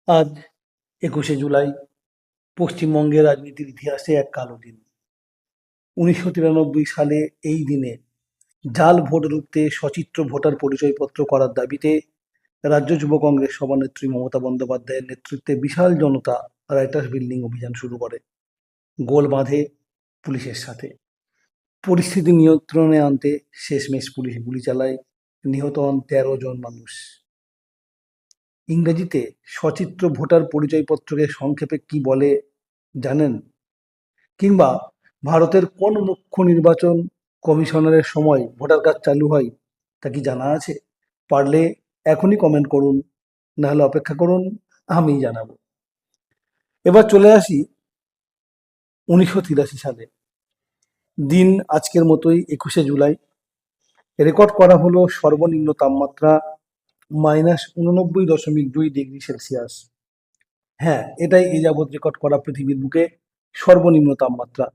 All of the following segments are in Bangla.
আজ ২১শে জুলাই পশ্চিমবঙ্গের রাজনীতির ইতিহাসে এক কালো দিন। ১৯৯৩ সালে এই দিনে জাল ভোট রুখতে সচিত্র ভোটার পরিচয়পত্র করার দাবিতে রাজ্য যুব কংগ্রেস সভানেত্রী মমতা বন্দ্যোপাধ্যায়ের নেতৃত্বে বিশাল জনতা রাইটার্স বিল্ডিং অভিযান শুরু করে, গোল বাঁধে পুলিশের সাথে। পরিস্থিতি নিয়ন্ত্রণে আনতে শেষমেশ পুলিশ গুলি চালায়, নিহত হন ১৩ জন মানুষ। ইংরেজিতে সচিত্র ভোটার পরিচয়পত্রকে সংক্ষেপে কি বলে জানেন? কিংবা ভারতের কোন মুখ্য নির্বাচন কমিশনারের সময় ভোটার কার্ড চালু হয় তা কি জানা আছে? পারলে এখনই কমেন্ট করুন, নাহলে অপেক্ষা করুন, আমি জানাবো। এবার চলে আসি ১৯৮৩ সালে। দিন আজকের মতোই ২১শে জুলাই। রেকর্ড করা হলো সর্বনিম্ন তাপমাত্রা -89.2 ডিগ্রি সেলসিয়াস। হ্যাঁ, এটাই এ যাবৎ রেকর্ড করা পৃথিবীর বুকে সর্বনিম্ন তাপমাত্রা,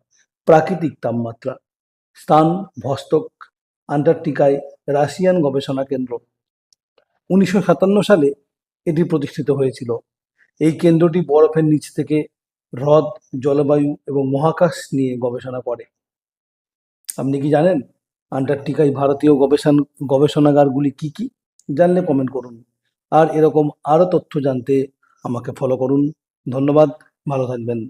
প্রাকৃতিক তাপমাত্রা। স্থান ভস্তক, আন্টার্কটিকায় রাশিয়ান গবেষণা কেন্দ্র। ১৯৫৭ সালে এটি প্রতিষ্ঠিত হয়েছিল। এই কেন্দ্রটি বরফের নিচ থেকে হ্রদ, জলবায়ু এবং মহাকাশ নিয়ে গবেষণা করে। আপনি কি জানেন আন্টার্কটিকায় ভারতীয় গবেষণাগারগুলি কি কি? জানলে কমেন্ট করুন। আর এরকম আরও তথ্য জানতে আমাকে ফলো করুন। ধন্যবাদ, ভালো থাকবেন।